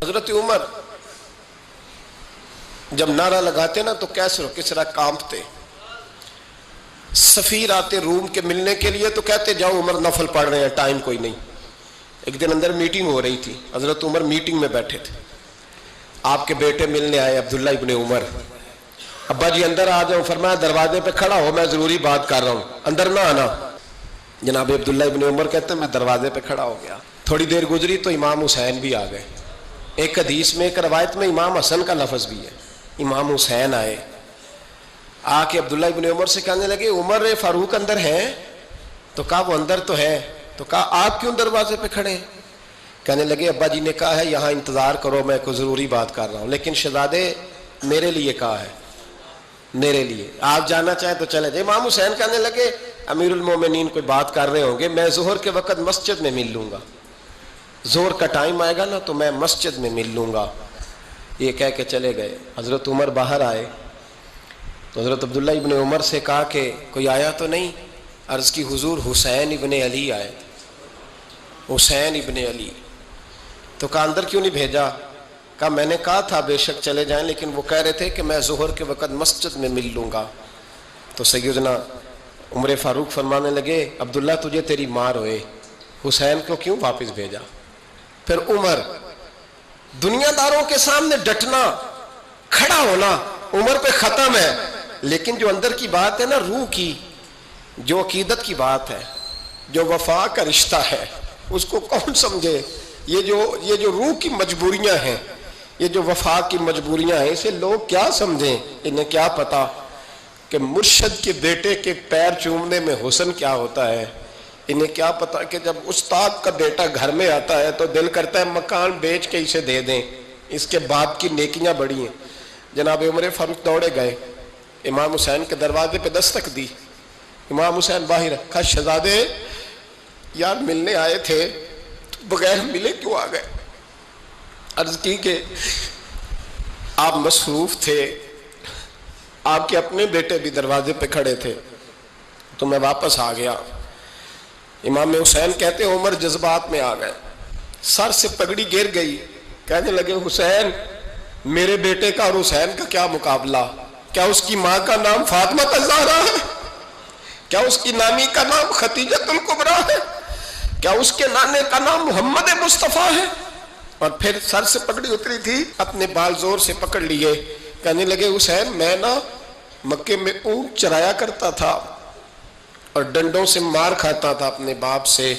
حضرت عمر جب نعرہ لگاتے نا تو کیسر و کسرا کانپتے. سفیر آتے روم کے ملنے کے لیے تو کہتے جاؤ عمر نفل پڑھ رہے ہیں، ٹائم کوئی نہیں. ایک دن اندر میٹنگ ہو رہی تھی، حضرت عمر میٹنگ میں بیٹھے تھے. آپ کے بیٹے ملنے آئے عبداللہ ابن عمر. ابا جی اندر آ جاؤ. فرمایا دروازے پہ کھڑا ہو، میں ضروری بات کر رہا ہوں، اندر نہ آنا. جناب عبداللہ ابن عمر کہتے ہیں میں دروازے پہ کھڑا ہو گیا. تھوڑی دیر گزری تو امام حسین بھی آ گئے. ایک حدیث میں ایک روایت میں امام حسن کا لفظ بھی ہے. امام حسین آئے، آ کے عبداللہ ابن عمر سے کہنے لگے عمر فاروق اندر ہیں؟ تو کہا وہ اندر تو ہے. تو کہا آپ کیوں دروازے پہ کھڑے ہیں؟ کہنے لگے ابا جی نے کہا ہے یہاں انتظار کرو، میں کوئی ضروری بات کر رہا ہوں، لیکن شہزادے میرے لیے کہا ہے، میرے لیے آپ جانا چاہیں تو چلے جائیں. امام حسین کہنے لگے امیر المومنین کوئی بات کر رہے ہوں گے، میں ظہر کے وقت مسجد میں مل لوں گا، ظہر کا ٹائم آئے گا نا تو میں مسجد میں مل لوں گا. یہ کہہ کے چلے گئے. حضرت عمر باہر آئے تو حضرت عبداللہ ابن عمر سے کہا کہ کوئی آیا تو نہیں؟ عرض کی حضور حسین ابن علی آئے. حسین ابن علی. تو کہا اندر کیوں نہیں بھیجا؟ کہا میں نے کہا تھا بے شک چلے جائیں، لیکن وہ کہہ رہے تھے کہ میں ظہر کے وقت مسجد میں مل لوں گا. تو سیدنا عمر فاروق فرمانے لگے عبداللہ تجھے تیری ماں روئے، حسین کو کیوں واپس بھیجا؟ پھر عمر دنیا داروں کے سامنے ڈٹنا، کھڑا ہونا عمر پہ ختم ہے، لیکن جو اندر کی بات ہے نا، روح کی، جو عقیدت کی بات ہے، جو وفا کا رشتہ ہے، اس کو کون سمجھے؟ یہ جو روح کی مجبوریاں ہیں، یہ جو وفا کی مجبوریاں ہیں، اسے لوگ کیا سمجھیں؟ انہیں کیا پتا کہ مرشد کے بیٹے کے پیر چومنے میں حسن کیا ہوتا ہے. انہیں کیا پتا کہ جب استاد کا بیٹا گھر میں آتا ہے تو دل کرتا ہے مکان بیچ کے اسے دے دیں، اس کے باپ کی نیکیاں بڑی ہیں. جناب عمر فاروق دوڑے گئے، امام حسین کے دروازے پہ دستک دی. امام حسین باہر. کہا شہزادے یار ملنے آئے تھے تو بغیر ملے کیوں آ گئے؟ عرض کی کہ آپ مصروف تھے، آپ کے اپنے بیٹے بھی دروازے پہ کھڑے تھے تو میں واپس آ گیا. امام حسین کہتے ہیں عمر جذبات میں آ گئے، سر سے پگڑی گر گئی. کہنے لگے حسین میرے بیٹے کا اور حسین کا کیا مقابلہ؟ کیا اس کی ماں کا نام فاطمہ الزہرا ہے؟ کیا اس کی نانی کا نام خدیجہ الکبریٰ ہے؟ کیا اس کے نانے کا نام محمد مصطفیٰ ہے؟ اور پھر سر سے پگڑی اتری تھی، اپنے بال زور سے پکڑ لیے. کہنے لگے حسین میں نا مکے میں اونٹ چرایا کرتا تھا اور ڈنڈوں سے مار کھاتا تھا اپنے باپ سے.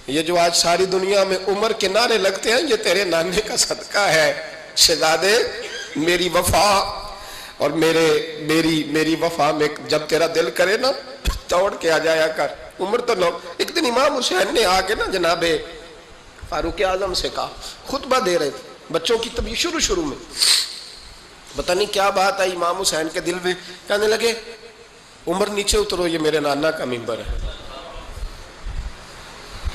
یہ جو آج ساری دنیا میں عمر کے نعرے لگتے ہیں یہ تیرے نانے کا صدقہ ہے. شہزادے میری وفا اور میری وفا میں جب تیرا دل کرے نا دوڑ کے آ جایا کر. عمر تو لوگ. ایک دن امام حسین نے آ کے نا جناب فاروق اعظم سے کہا، خطبہ دے رہے تھے بچوں کی طبیعت شروع میں، پتہ نہیں کیا بات آئی امام حسین کے دل میں. کہنے لگے عمر نیچے اترو، یہ میرے نانا کا ممبر ہے.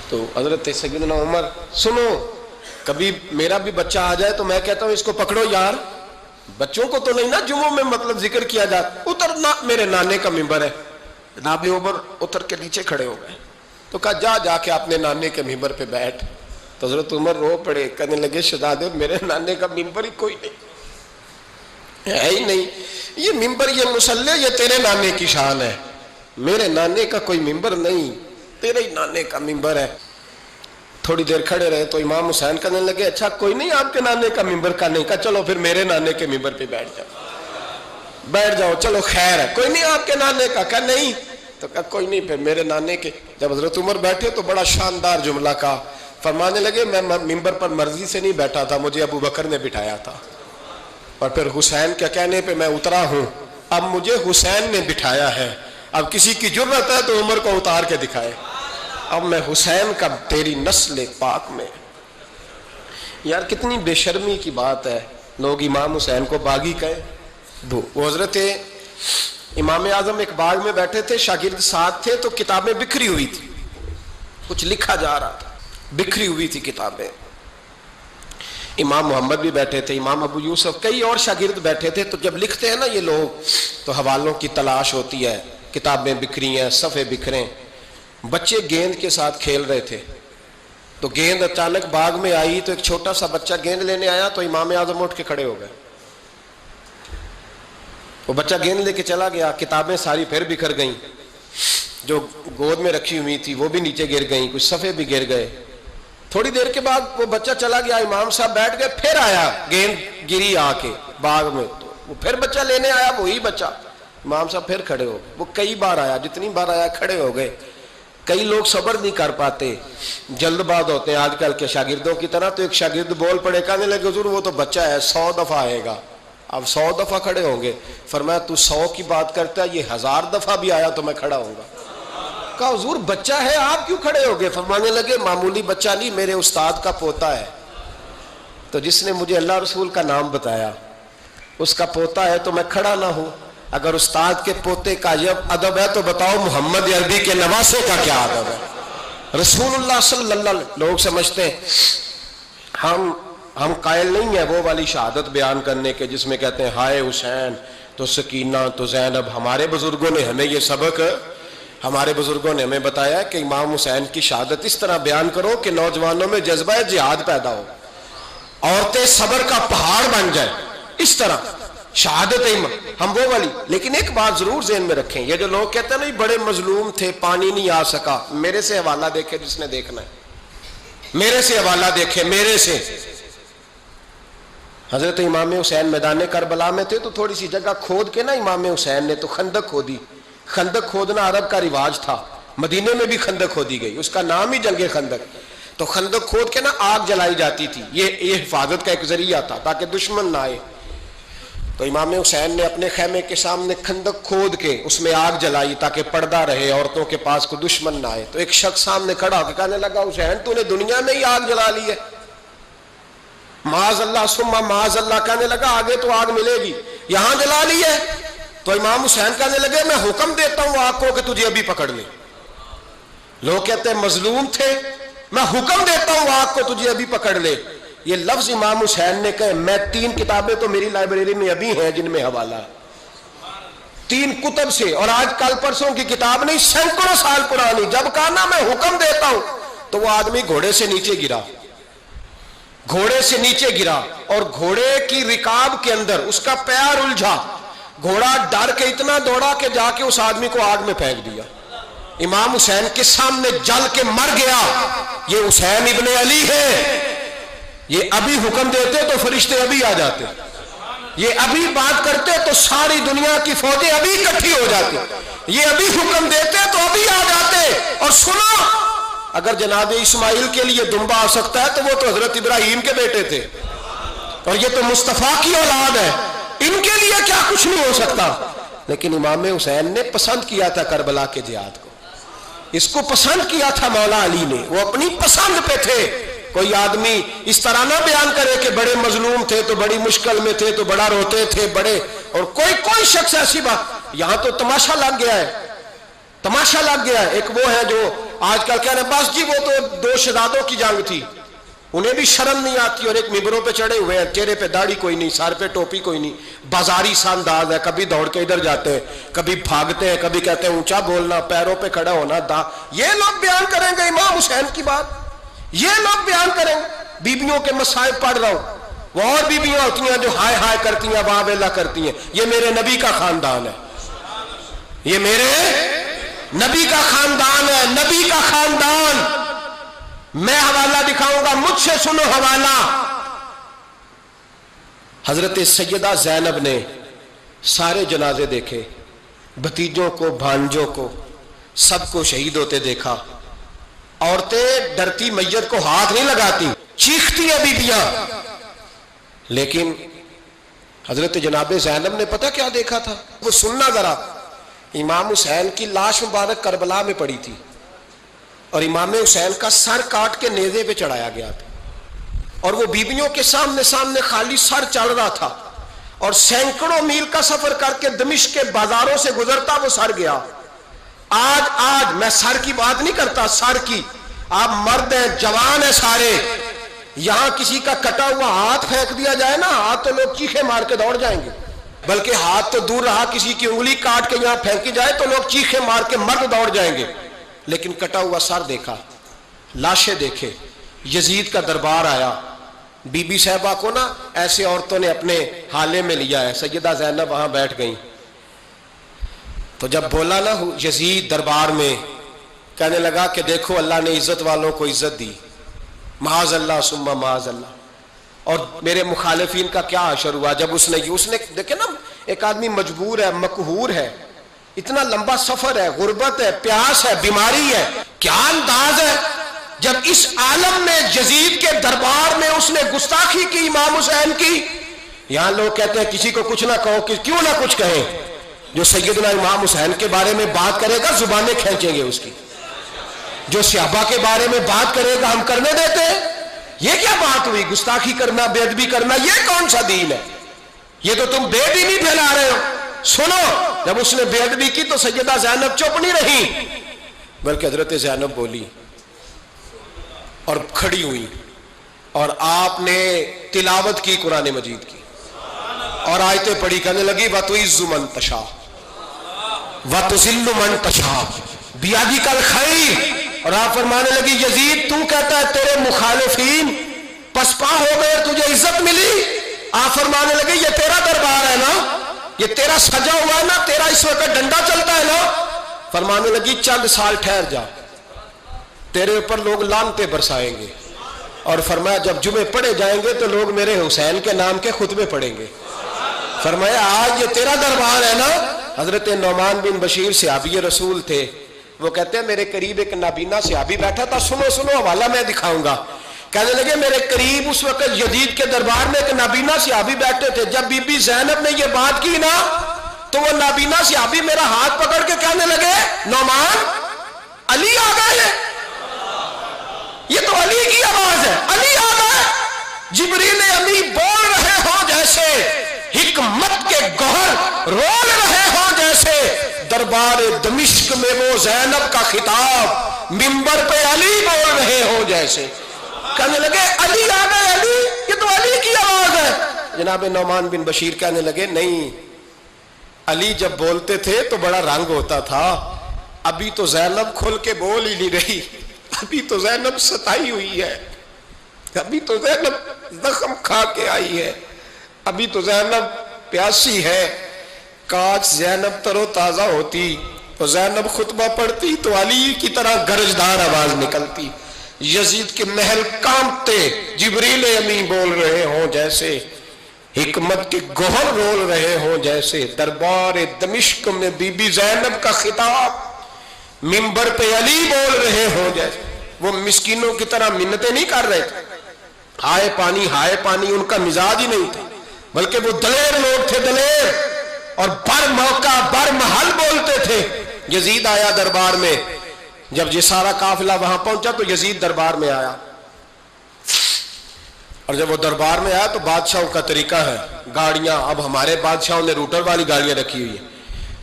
تو حضرت سیدنا عمر سنو، کبھی میرا بھی بچہ آ جائے تو میں کہتا ہوں اس کو پکڑو یار، بچوں کو تو نہیں نا جمعوں میں مطلب ذکر کیا جاتا، اترنا میرے نانے کا ممبر ہے. جناب عمر اتر کے نیچے کھڑے ہو گئے. تو کہا جا کے اپنے نانے کے ممبر پہ بیٹھ. تو حضرت عمر رو پڑے. کہنے لگے شہزادے میرے نانے کا ممبر ہی کوئی نہیں ہے ہی نہیں. یہ ممبر، یہ مصلی، یہ تیرے نانے کی شان ہے. میرے نانے کا کوئی ممبر نہیں، تیرے ہی نانے کا ممبر ہے. تھوڑی دیر کھڑے رہے تو امام حسین کہنے لگے اچھا کوئی نہیں آپ کے نانے کا ممبر کا نہیں. کہا چلو پھر میرے نانے کے ممبر پہ بیٹھ جاؤ چلو خیر ہے. کوئی نہیں آپ کے نانے کا؟ کہا نہیں. تو کہا کوئی نہیں پھر میرے نانے کے. جب حضرت عمر بیٹھے تو بڑا شاندار جملہ کہا. فرمانے لگے میں ممبر پر مرضی سے نہیں بیٹھا تھا، مجھے ابو بکر نے بٹھایا تھا، اور پھر حسین کے کہنے پہ میں اترا ہوں. اب مجھے حسین نے بٹھایا ہے، اب کسی کی جرت ہے تو عمر کو اتار کے دکھائے. اب میں حسین کا تیری نسل پاک میں. یار کتنی بے شرمی کی بات ہے، لوگ امام حسین کو باغی کہیں. وہ حضرت امام اعظم ایک باغ میں بیٹھے تھے، شاگرد ساتھ تھے، تو کتابیں بکھری ہوئی تھی، کچھ لکھا جا رہا تھا، بکھری ہوئی تھی کتابیں. امام محمد بھی بیٹھے تھے، امام ابو یوسف، کئی اور شاگرد بیٹھے تھے. تو جب لکھتے ہیں نا یہ لوگ تو حوالوں کی تلاش ہوتی ہے، کتابیں بکھری ہیں، صفحے بکھرے. بچے گیند کے ساتھ کھیل رہے تھے تو گیند اچانک باغ میں آئی تو ایک چھوٹا سا بچہ گیند لینے آیا تو امام اعظم اٹھ کے کھڑے ہو گئے. وہ بچہ گیند لے کے چلا گیا, کتابیں ساری پھر بکھر گئیں, جو گود میں رکھی ہوئی تھی وہ بھی نیچے گر گئیں, کچھ صفحے بھی گر گئے. تھوڑی دیر کے بعد وہ بچہ چلا گیا, امام صاحب بیٹھ گئے, پھر آیا, گیند گری آ کے باغ میں, تو وہ پھر بچہ لینے آیا, وہی بچہ. امام صاحب پھر کھڑے ہو گئے. وہ کئی بار آیا, جتنی بار آیا کھڑے ہو گئے. کئی لوگ صبر نہیں کر پاتے, جلد باز ہوتے ہیں آج کل کے شاگردوں کی طرح. تو ایک شاگرد بول پڑے, کہنے لگے حضور وہ تو بچہ ہے 100 دفعہ آئے گا. اب 100 دفعہ کھڑے ہوں گے. فرمایا تو 100 کی بات کرتا ہے, یہ 1000 دفعہ بھی آیا تو میں کھڑا ہوں گا. کہا حضور بچہ ہے آپ کیوں کھڑے ہو گئے؟ فرمانے لگے معمولی بچہ نہیں, میرے استاد کا پوتا ہے. تو جس نے مجھے اللہ رسول کا نام بتایا اس کا پوتا ہے تو میں کھڑا نہ ہوں. اگر استاد کے پوتے کا یہ ادب ہے تو بتاؤ محمد عربی کے نواسے کا کیا ادب ہے؟ رسول اللہ صلی اللہ علیہ وسلم. لوگ سمجھتے ہیں ہم قائل نہیں ہیں وہ والی شہادت بیان کرنے کے جس میں کہتے ہیں ہائے حسین تو سکینہ تو زینب. ہمارے بزرگوں نے ہمیں یہ سبق, ہمارے بزرگوں نے ہمیں بتایا کہ امام حسین کی شہادت اس طرح بیان کرو کہ نوجوانوں میں جذبہ جہاد پیدا ہو, عورتیں صبر کا پہاڑ بن جائے. اس طرح شہادت ہم وہ والی. لیکن ایک بات ضرور ذہن میں رکھیں, یہ جو لوگ کہتے ہیں نا بڑے مظلوم تھے پانی نہیں آ سکا, میرے سے حوالہ دیکھے جس نے دیکھنا ہے, میرے سے حوالہ دیکھے, میرے سے. حضرت امام حسین میدان کربلا میں تھے تو تھوڑی سی جگہ کھود کے نا امام حسین نے تو خندق کھودی. خندق کھودنا عرب کا رواج تھا, مدینے میں بھی خندق کھودی گئی, اس کا نام ہی جنگ خندق. تو خندق کھود کے نا آگ جلائی جاتی تھی, یہ حفاظت کا ایک ذریعہ تھا تاکہ دشمن نہ آئے. تو امام حسین نے اپنے خیمے کے سامنے خندق کھود کے اس میں آگ جلائی تاکہ پردہ رہے, عورتوں کے پاس کو دشمن نہ آئے. تو ایک شخص سامنے کھڑا ہو کے کہنے لگا حسین تو نے دنیا میں ہی آگ جلا لی ہے. معاذ اللہ ثم معاذ اللہ. کہنے لگا آگے تو آگ ملے گی, یہاں جلا لی ہے. تو امام حسین کہنے لگے میں حکم دیتا ہوں آگ کو کہ تجھے ابھی پکڑ لے. لوگ کہتے ہیں مظلوم تھے, میں حکم دیتا ہوں آگ کو تجھے ابھی پکڑ لے. یہ لفظ امام حسین نے کہے. میں 3 کتابیں تو میری لائبریری میں ابھی ہیں جن میں حوالہ ہے, 3 کتب سے, اور آج کل پرسوں کی کتاب نہیں, سینکڑوں سال پرانی. جب کہا نا میں حکم دیتا ہوں تو وہ آدمی گھوڑے سے نیچے گرا, گھوڑے سے نیچے گرا, اور گھوڑے کی رکاب کے اندر اس کا پیر الجھا. گھوڑا ڈر کے اتنا دوڑا کہ جا کے اس آدمی کو آگ میں پھینک دیا. امام حسین کے سامنے جل کے مر گیا. یہ حسین ابن علی ہے. یہ ابھی حکم دیتے تو فرشتے ابھی آ جاتے, یہ ابھی بات کرتے تو ساری دنیا کی فوجیں ابھی اکٹھی ہو جاتی. یہ ابھی حکم دیتے تو ابھی آ جاتے. اور سنو, اگر جناب اسماعیل کے لیے دمبا آ سکتا ہے تو وہ تو حضرت ابراہیم کے بیٹے تھے, اور یہ تو مصطفیٰ کی اولاد ہے, ان کے لیے کیا کچھ نہیں ہو سکتا. لیکن امام حسین نے پسند کیا تھا کربلا کے جہاد کو, اس کو پسند کیا تھا مولا علی نے, وہ اپنی پسند پہ تھے. کوئی آدمی اس طرح نہ بیان کرے کہ بڑے مظلوم تھے تو بڑی مشکل میں تھے تو بڑا روتے تھے بڑے, اور کوئی شخص ایسی بات. یہاں تو تماشا لگ گیا ہے, تماشا لگ گیا ہے. ایک وہ ہے جو آج کل کہہ رہے ہیں بس جی وہ تو 2 شہزادوں کی جنگ تھی, انہیں بھی شرم نہیں آتی, اور ایک ممبروں پہ چڑھے ہوئے ہیں, چہرے پہ داڑھی کوئی نہیں, سر پہ ٹوپی کوئی نہیں, بازاری سا انداز ہے, کبھی دوڑ کے ادھر جاتے ہیں, کبھی بھاگتے ہیں, کبھی کہتے ہیں اونچا بولنا, پیروں پہ کھڑا ہونا. یہ لوگ بیان کریں گے امام حسین کی بات, یہ لوگ بیان کریں گے. بیبیوں کے مصائب پڑھ رہا ہوں, وہ اور بیبیاں ہوتی ہیں جو ہائے ہائے کرتی ہیں, واہ ویلا کرتی ہیں. یہ میرے نبی کا خاندان ہے, یہ میرے نبی کا خاندان ہے, نبی کا خاندان. میں حوالہ دکھاؤں گا, مجھ سے سنو حوالہ. حضرت سیدہ زینب نے سارے جنازے دیکھے, بھتیجوں کو, بھانجوں کو, سب کو شہید ہوتے دیکھا. عورتیں ڈرتی میت کو ہاتھ نہیں لگاتی, چیختی ہیں بیبیاں. لیکن حضرت جناب زینب نے پتہ کیا دیکھا تھا, وہ سننا ذرا. امام حسین کی لاش مبارک کربلا میں پڑی تھی, اور امام حسین کا سر کاٹ کے نیزے پہ چڑھایا گیا تھا, اور وہ بیبیوں کے سامنے خالی سر چڑھ رہا تھا, اور سینکڑوں میل کا سفر کر کے دمشق کے بازاروں سے گزرتا وہ سر گیا. آج میں سر کی بات نہیں کرتا, سر کی. آپ مرد ہیں, جوان ہیں سارے, یہاں کسی کا کٹا ہوا ہاتھ پھینک دیا جائے نا, ہاتھ تو لوگ چیخے مار کے دوڑ جائیں گے. بلکہ ہاتھ تو دور رہا, کسی کی انگلی کاٹ کے یہاں پھینکی جائے تو لوگ چیخے مار کے مرد دوڑ جائیں گے. لیکن کٹا ہوا سر دیکھا, لاشیں دیکھے, یزید کا دربار آیا، بی بی صاحبہ کو نا ایسے عورتوں نے اپنے حالے میں لیا ہے، سیدہ زینب وہاں بیٹھ گئیں، تو جب بولا نا یزید دربار میں، کہنے لگا کہ دیکھو اللہ نے عزت والوں کو عزت دی، معاذ اللہ ثم معاذ اللہ، اور میرے مخالفین کا کیا حشر ہوا جب اس نے دیکھے نا ایک آدمی مجبور ہے، مقہور ہے، اتنا لمبا سفر ہے، غربت ہے، پیاس ہے، بیماری ہے، کیا انداز ہے جب اس عالم میں یزید کے دربار میں اس نے گستاخی کی امام حسین کی۔ یہاں لوگ کہتے ہیں کسی کو کچھ نہ کہو، کیوں نہ کچھ کہیں، جو سیدنا امام حسین کے بارے میں بات کرے گا زبانیں کھینچیں گے اس کی، جو صحابہ کے بارے میں بات کرے گا ہم کرنے دیتے ہیں؟ یہ کیا بات ہوئی؟ گستاخی کرنا، بے ادبی کرنا، یہ کون سا دین ہے؟ یہ تو تم بے دینی پھیلا رہے ہو۔ سنو، جب اس نے بے ادبی کی تو سیدہ زینب چپ نہیں رہی، بلکہ حضرت زینب بولی اور کھڑی ہوئی، اور آپ نے تلاوت کی قرآن مجید کی اور آیتیں پڑھی، کہنے لگی وَتُعِزُّ مَن تَشَاءُ وَتُذِلُّ مَن تَشَاءُ بِیَدِکَ الْخَیْرُ، اور آپ فرمانے لگی یزید تو کہتا ہے تیرے مخالفین پسپا ہو گئے، تجھے عزت ملی؟ آپ فرمانے لگے یہ تیرا دربار ہے نا، یہ تیرا سجا ہوا ہے نا، تیرا اس وقت ڈنڈا چلتا ہے نا۔ فرمانے لگی چند سال ٹھہر جا، تیرے اوپر لوگ لعنتیں برسائیں گے، اور فرمایا جب جمعے پڑھے جائیں گے تو لوگ میرے حسین کے نام کے خطبے پڑھیں گے۔ فرمایا آج یہ تیرا دربار ہے نا۔ حضرت نعمان بن بشیر صحابی رسول تھے، وہ کہتے ہیں میرے قریب ایک نابینا صحابی بیٹھا تھا، سنو حوالہ میں دکھاؤں گا، کہنے لگے میرے قریب اس وقت یزید کے دربار میں ایک نابینا صحابی بیٹھے تھے، جب بی بی زینب نے یہ بات کی نا تو وہ نابینا صحابی میرا ہاتھ پکڑ کے کہنے لگے نعمان علی آ گئے، یہ تو علی کی آواز ہے، علی آ گئے، جبریل امی بول رہے ہوں جیسے، حکمت کے گوہر رول رہے ہوں جیسے، دربار دمشق میں وہ زینب کا خطاب منبر پہ علی بول رہے ہوں جیسے۔ کہنے لگے علی آ گئے، علی، یہ تو علی کی آواز ہے۔ جناب نعمان بن بشیر کہنے لگے نہیں، علی جب بولتے تھے تو بڑا رنگ ہوتا تھا، ابھی تو زینب کھل کے بول ہی نہیں رہی، ابھی تو زینب ستائی ہوئی ہے، ابھی تو زینب زخم کھا کے آئی ہے، ابھی تو زینب پیاسی ہے، کاش زینب تر و تازہ ہوتی تو زینب خطبہ پڑھتی تو علی کی طرح گرجدار آواز نکلتی، یزید کے محل کانپتے، جبریل امی بول رہے ہوں جیسے، حکمت کے گوہر رول رہے ہوں جیسے، دربار دمشق میں بی بی زینب کا خطاب منبر پہ علی بول رہے ہوں جیسے۔ وہ مسکینوں کی طرح منتیں نہیں کر رہے تھے، ہائے پانی ان کا مزاج ہی نہیں تھا، بلکہ وہ دلیر لوگ تھے، دلیر، اور بر موقع بر محل بولتے تھے۔ یزید آیا دربار میں، جب یہ سارا قافلہ وہاں پہنچا تو یزید دربار میں آیا، اور جب وہ دربار میں آیا تو بادشاہوں کا طریقہ ہے، گاڑیاں، اب ہمارے بادشاہوں نے روٹر والی گاڑیاں رکھی ہوئی ہیں،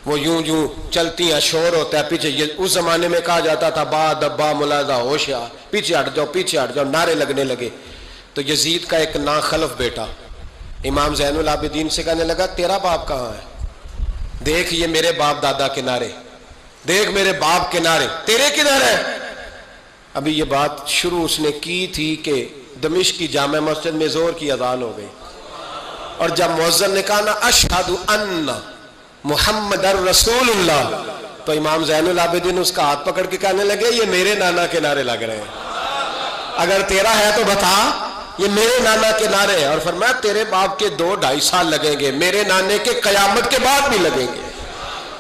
وہ یوں چلتی ہیں، شور ہوتا ہے پیچھے، اس زمانے میں کہا جاتا تھا با دبا ملازہ ہوشیار، پیچھے ہٹ جاؤ، نعرے لگنے لگے۔ تو یزید کا ایک ناخلف بیٹا امام زین العابدین سے کہنے لگا تیرا باپ کہاں ہے؟ دیکھ یہ میرے باپ دادا کے نعرے، دیکھ میرے باپ کے نعرے، تیرے کدھر ہے؟ ابھی یہ بات شروع اس نے کی تھی کہ دمشق کی جامع مسجد میں زور کی اذان ہو گئی، اور جب مؤذن نے کہا نا اشہد ان محمد رسول اللہ، تو امام زین العابدین اس کا ہاتھ پکڑ کے کہنے لگے یہ میرے نانا کے نعرے لگ رہے ہیں، اگر تیرا ہے تو بتا، یہ میرے نانا کے نعرے ہیں۔ اور فرمایا تیرے باپ کے 2-2.5 سال لگیں گے، میرے نانے کے قیامت کے بعد بھی لگیں گے،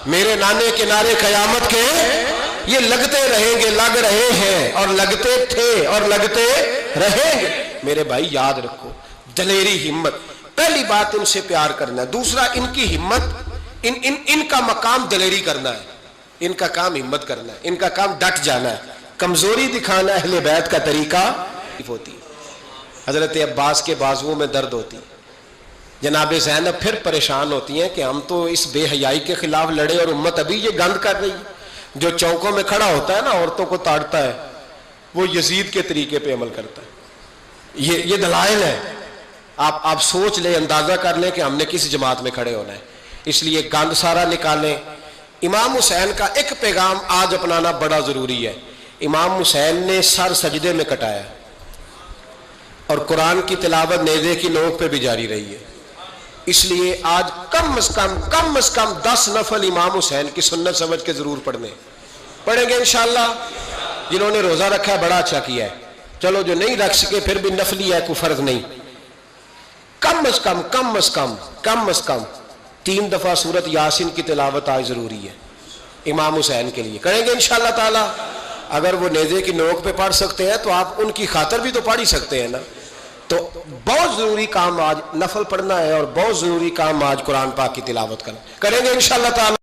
میرے نانے کے نعرے قیامت کے یہ لگتے رہیں گے، لگ رہے ہیں اور لگتے تھے اور لگتے رہیں گے۔ میرے بھائی یاد رکھو، دلیری، ہمت، پہلی بات ان سے پیار کرنا ہے، دوسرا ان کی ہمت، ان کا مقام دلیری کرنا ہے، ان کا کام ہمت کرنا ہے، ان کا کام ڈٹ جانا ہے، کمزوری دکھانا اہل بیت کا طریقہ ہوتی ہے۔ حضرت عباس کے بازوؤں میں درد ہوتی، جناب زینب پھر پریشان ہوتی ہیں کہ ہم تو اس بے حیائی کے خلاف لڑے اور امت ابھی یہ گند کر رہی ہے۔ جو چوکوں میں کھڑا ہوتا ہے نا عورتوں کو تاڑتا ہے، وہ یزید کے طریقے پہ عمل کرتا ہے۔ یہ دلائل ہے، آپ سوچ لیں، اندازہ کر لیں کہ ہم نے کس جماعت میں کھڑے ہونا ہے، اس لیے گند سارا نکالیں۔ امام حسین کا ایک پیغام آج اپنانا بڑا ضروری ہے۔ امام حسین نے سر سجدے میں کٹایا، اور قرآن کی تلاوت نیزے کی نوک پہ بھی جاری رہی ہے. اس لیے آج کم از کم 10 نفل امام حسین کی سنت سمجھ کے ضرور پڑھیں گے انشاءاللہ. جنہوں نے روزہ رکھا ہے بڑا اچھا کیا ہے. چلو جو نہیں رکھ سکے پھر بھی نفلی ہے، کوئی فرض نہیں. کم از کم 3 دفعہ سورت یاسین کی تلاوت آج ضروری ہے امام حسین کے لیے. کریں گے انشاءاللہ تعالی. اگر وہ نیزے کی نوک پہ پڑھ سکتے ہیں تو آپ ان کی خاطر بھی تو پڑھ ہی سکتے ہیں نا. تو بہت ضروری کام آج نفل پڑھنا ہے، اور بہت ضروری کام آج قرآن پاک کی تلاوت کرنا. کریں گے انشاءاللہ تعالی.